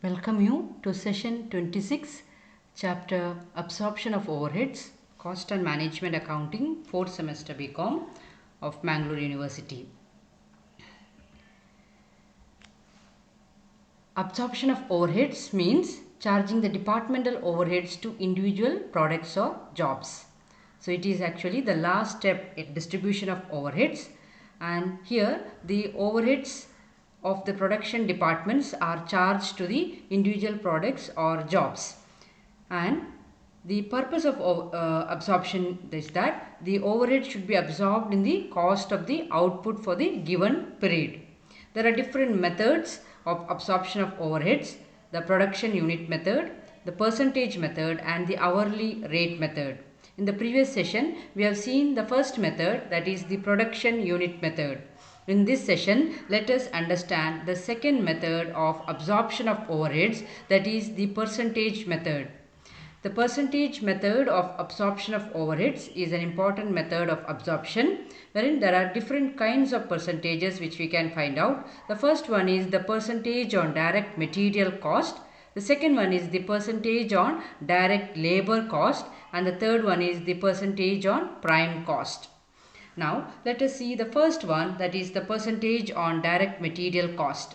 Welcome you to session 26, chapter Absorption of Overheads, Cost and Management Accounting, 4th semester BCom of Mangalore University. Absorption of overheads means charging the departmental overheads to individual products or jobs. So it is actually the last step in distribution of overheads, and here the overheads of the production departments are charged to the individual products or jobs. And the purpose of absorption is that the overhead should be absorbed in the cost of the output for the given period. There are different methods of absorption of overheads: the production unit method, the percentage method, and the hourly rate method. In the previous session, we have seen the first method, that is the production unit method. In this session, let us understand the second method of absorption of overheads, that is the percentage method. The percentage method of absorption of overheads is an important method of absorption, wherein there are different kinds of percentages which we can find out. The first one is the percentage on direct material cost. The second one is the percentage on direct labor cost, and the third one is the percentage on prime cost. Now let us see the first one, that is the percentage on direct material cost.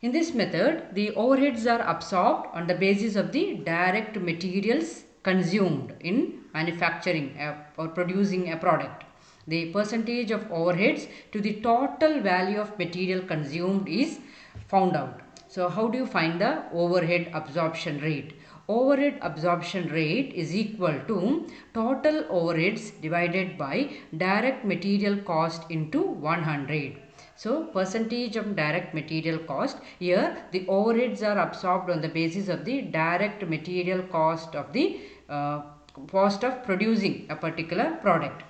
In this method, the overheads are absorbed on the basis of the direct materials consumed in manufacturing or producing a product. The percentage of overheads to the total value of material consumed is found out. So how do you find the overhead absorption rate? Overhead absorption rate is equal to total overheads divided by direct material cost into 100. So percentage of direct material cost, here the overheads are absorbed on the basis of the direct material cost of the cost of producing a particular product.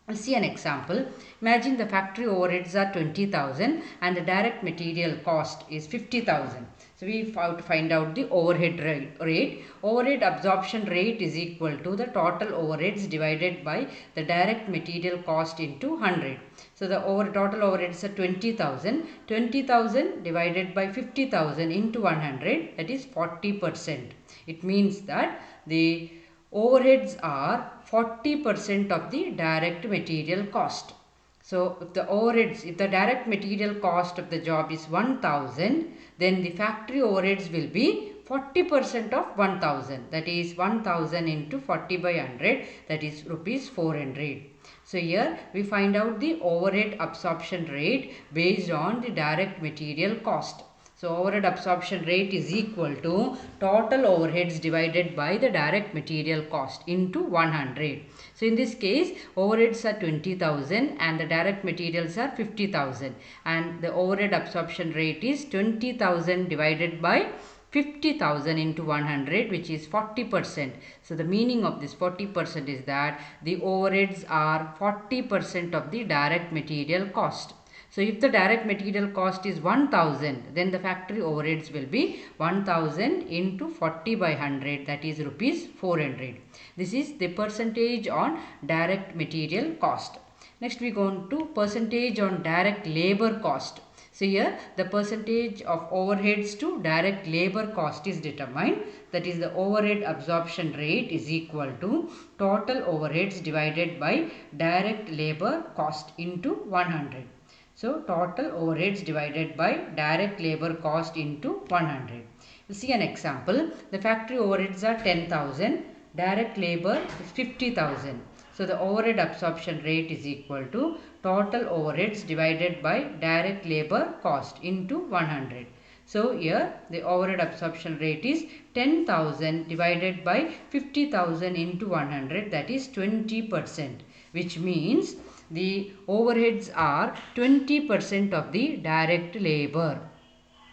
We'll see an example. Imagine the factory overheads are 20,000 and the direct material cost is 50,000. So we have to find out the overhead rate. Overhead absorption rate is equal to the total overheads divided by the direct material cost into 100. So the total overheads are 20,000. 20,000 divided by 50,000 into 100, that is 40%. It means that the overheads are 40% of the direct material cost. So if the direct material cost of the job is 1000, then the factory overheads will be 40% of 1000, that is 1000 into 40 by 100, that is rupees 400. So here we find out the overhead absorption rate based on the direct material cost. So overhead absorption rate is equal to total overheads divided by the direct material cost into 100. So in this case, overheads are 20,000 and the direct materials are 50,000, and the overhead absorption rate is 20,000 divided by 50,000 into 100, which is 40%. So the meaning of this 40% is that the overheads are 40% of the direct material cost. So if the direct material cost is 1000, then the factory overheads will be 1000 into 40 by 100, that is rupees 400. This is the percentage on direct material cost. Next we go on to percentage on direct labor cost. So here the percentage of overheads to direct labor cost is determined, that is the overhead absorption rate is equal to total overheads divided by direct labor cost into 100. So total overheads divided by direct labor cost into 100. You see an example. The factory overheads are 10,000. Direct labor is 50,000. So the overhead absorption rate is equal to total overheads divided by direct labor cost into 100. So here the overhead absorption rate is 10,000 divided by 50,000 into 100, that is 20%, which means the overheads are 20% of the direct labor.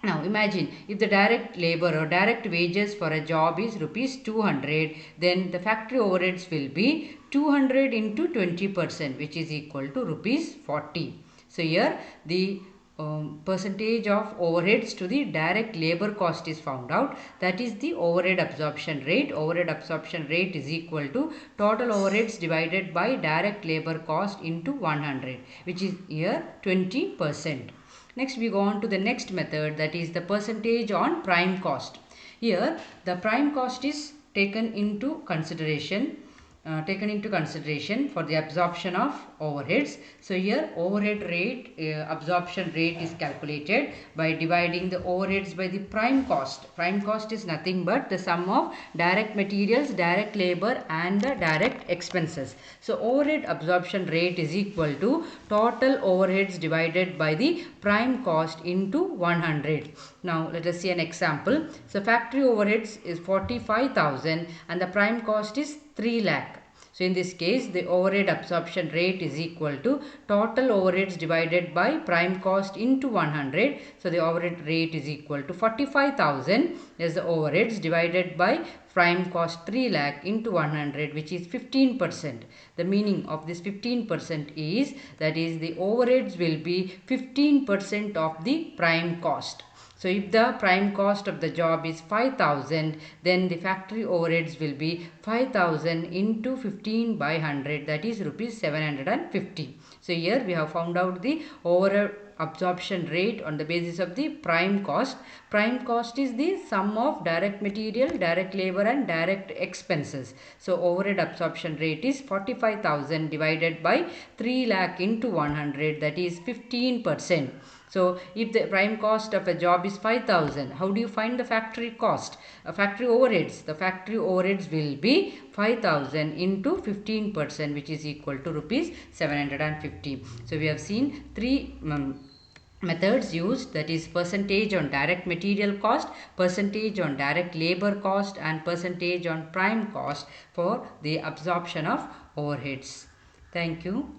Now imagine if the direct labor or direct wages for a job is rupees 200, then the factory overheads will be 200 into 20%, which is equal to rupees 40. So here the percentage of overheads to the direct labor cost is found out, that is the overhead absorption rate. Overhead absorption rate is equal to total overheads divided by direct labor cost into 100, which is here 20%. Next we go on to the next method, that is the percentage on prime cost. Here the prime cost is taken into consideration for the absorption of overheads. So here overhead rate, absorption rate is calculated by dividing the overheads by the prime cost. Prime cost is nothing but the sum of direct materials, direct labor and the direct expenses. So overhead absorption rate is equal to total overheads divided by the prime cost into 100. Now let us see an example. So factory overheads is 45,000 and the prime cost is 3 lakh. So in this case the overhead absorption rate is equal to total overheads divided by prime cost into 100. So the overhead rate is equal to 45,000 is the overheads divided by prime cost 3 lakh into 100, which is 15%. The meaning of this 15% is, that is the overheads will be 15% of the prime cost. So if the prime cost of the job is 5,000, then the factory overheads will be 5,000 into 15 by 100, that is rupees 750. So here we have found out the overhead absorption rate on the basis of the prime cost. Prime cost is the sum of direct material, direct labor and direct expenses. So overhead absorption rate is 45,000 divided by 3 lakh into 100, that is 15%. So if the prime cost of a job is 5,000, how do you find the factory cost? Factory overheads. The factory overheads will be 5,000 into 15%, which is equal to rupees 750. So we have seen three methods used, that is percentage on direct material cost, percentage on direct labor cost and percentage on prime cost for the absorption of overheads. Thank you.